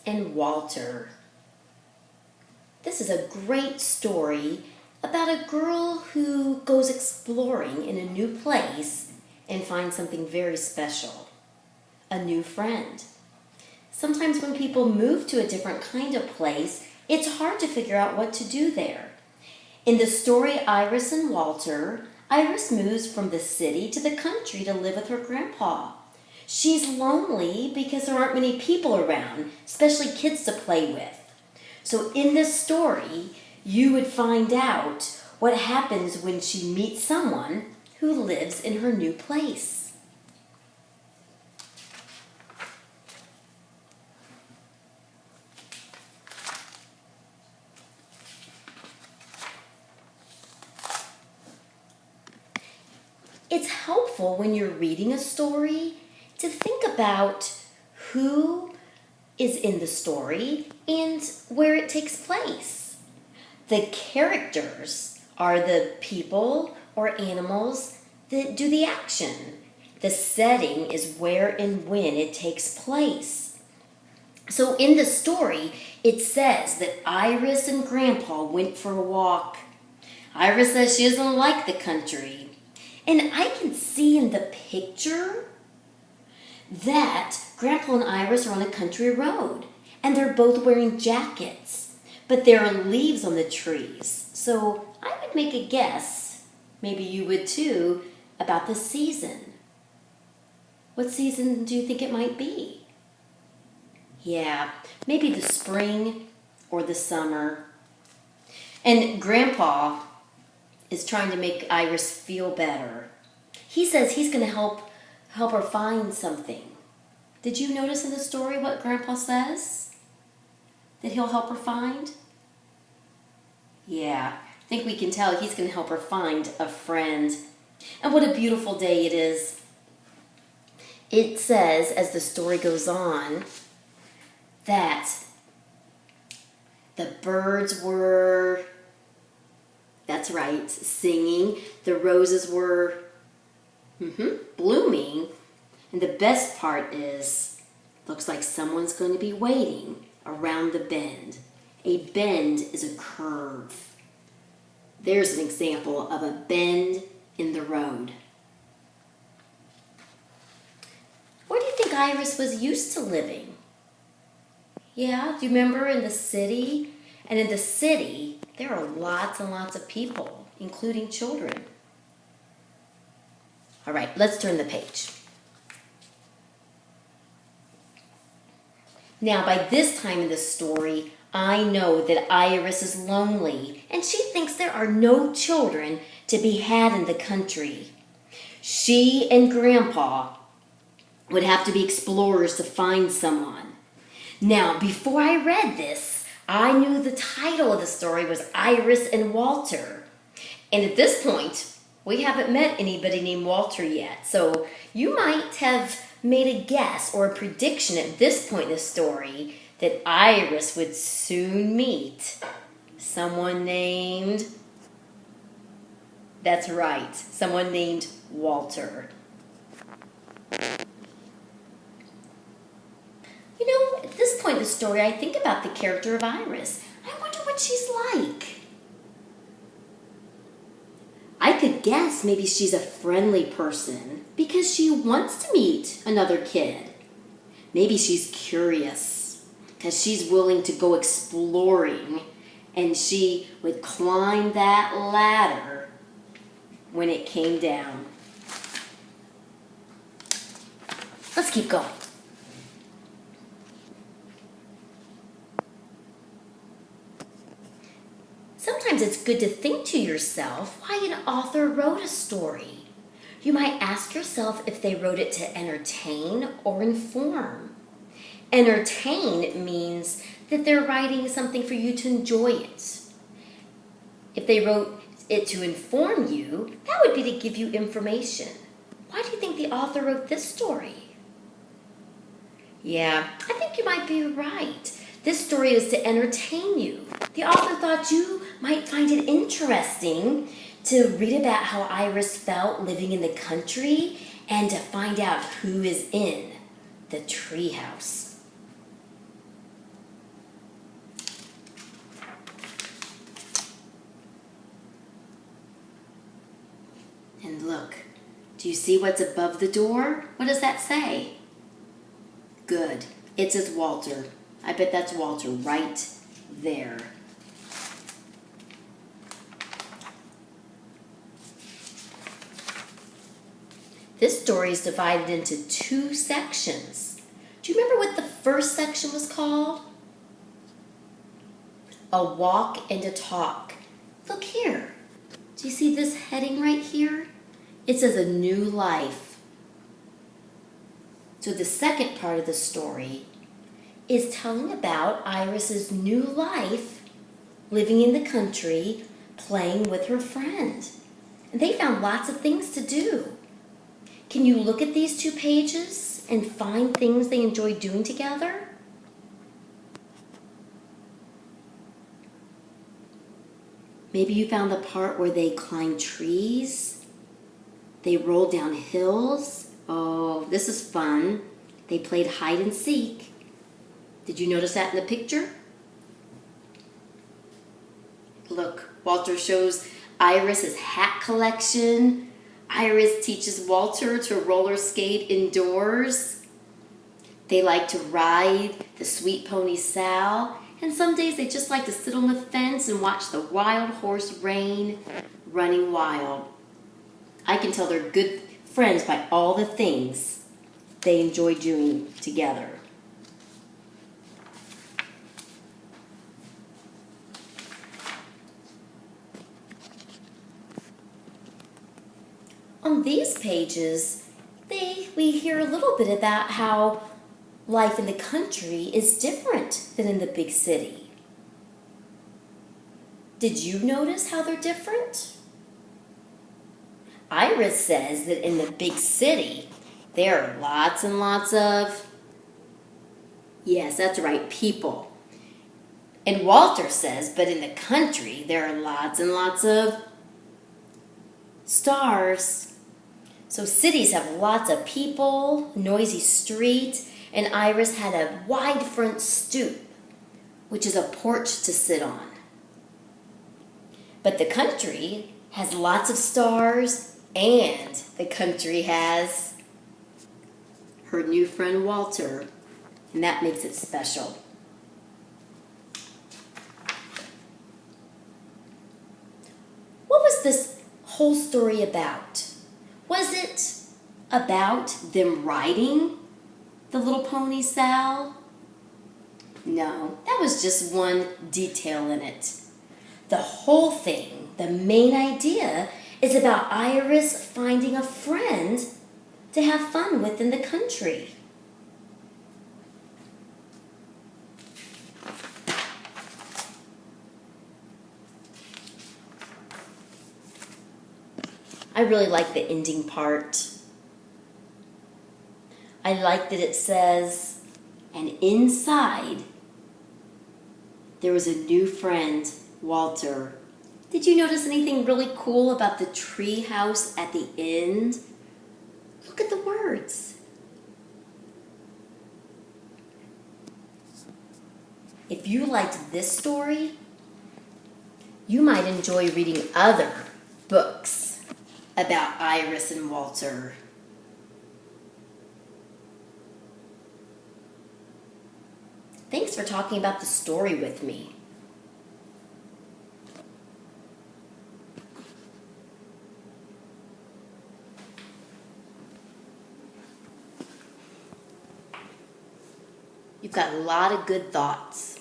and Walter. This is a great story about a girl who goes exploring in a new place and finds something very special, a new friend. Sometimes when people move to a different kind of place, it's hard to figure out what to do there. In the story Iris and Walter, Iris moves from the city to the country to live with her grandpa. She's lonely because there aren't many people around, especially kids to play with. So in this story, you would find out what happens when she meets someone who lives in her new place. It's helpful when you're reading a story to think about who is in the story and where it takes place. The characters are the people or animals that do the action. The setting is where and when it takes place. So in the story, it says that Iris and Grandpa went for a walk. Iris says she doesn't like the country. And I can see in the picture that Grandpa and Iris are on a country road, and they're both wearing jackets, but there are leaves on the trees. So I would make a guess, maybe you would too, about the season. What season do you think it might be? Yeah, maybe the spring or the summer. And Grandpa is trying to make Iris feel better. He says he's going to help her find something. Did you notice in the story what Grandpa says? That he'll help her find? Yeah, I think we can tell he's going to help her find a friend. And what a beautiful day it is. It says, as the story goes on, that the birds were, that's right, singing. The roses were blooming. And the best part is, looks like someone's going to be waiting around the bend. A bend is a curve. There's an example of a bend in the road. Where do you think Iris was used to living? Yeah, do you remember in the city? And in the city, there are lots and lots of people, including children. All right, let's turn the page. Now, by this time in the story, I know that Iris is lonely, and she thinks there are no children to be had in the country. She and Grandpa would have to be explorers to find someone. Now, before I read this, I knew the title of the story was Iris and Walter. And at this point, we haven't met anybody named Walter yet. So you might have made a guess or a prediction at this point in the story that Iris would soon meet someone named, that's right, someone named Walter. You know, at this point in the story, I think about the character of Iris. I wonder what she's like. I could guess maybe she's a friendly person because she wants to meet another kid. Maybe she's curious because she's willing to go exploring, and she would climb that ladder when it came down. Let's keep going. Sometimes it's good to think to yourself why an author wrote a story. You might ask yourself if they wrote it to entertain or inform. Entertain means that they're writing something for you to enjoy it. If they wrote it to inform you, that would be to give you information. Why do you think the author wrote this story? Yeah, I think you might be right. This story is to entertain you. The author thought you might find it interesting to read about how Iris felt living in the country and to find out who is in the treehouse. Do you see what's above the door? What does that say? Good. It says Walter. I bet that's Walter right there. This story is divided into 2 sections. Do you remember what the first section was called? A Walk and a Talk. Look here. Do you see this heading right here? It says a new life. So the second part of the story is telling about Iris's new life living in the country, playing with her friend. And they found lots of things to do. Can you look at these 2 pages and find things they enjoy doing together? Maybe you found the part where they climbed trees, they rolled down hills. Oh, this is fun. They played hide and seek. Did you notice that in the picture? Look, Walter shows Iris his hat collection. Iris teaches Walter to roller skate indoors. They like to ride the sweet pony Sal. And some days they just like to sit on the fence and watch the wild horse Rain running wild. I can tell they're good friends by all the things they enjoy doing together. On these pages, we hear a little bit about how life in the country is different than in the big city. Did you notice how they're different? Iris says that in the big city, there are lots and lots of, yes, that's right, people. And Walter says, but in the country, there are lots and lots of stars. So cities have lots of people, noisy streets, and Iris had a wide front stoop, which is a porch to sit on. But the country has lots of stars, and the country has her new friend Walter, and that makes it special. What was this whole story about? Was it about them riding the little pony Sal? No, that was just one detail in it. The whole thing, the main idea, is about Iris finding a friend to have fun with in the country. I really like the ending part. I like that it says, and inside there was a new friend, Walter. Did you notice anything really cool about the tree house at the end? Look at the words. If you liked this story, you might enjoy reading other books about Iris and Walter. Thanks for talking about the story with me. You've got a lot of good thoughts.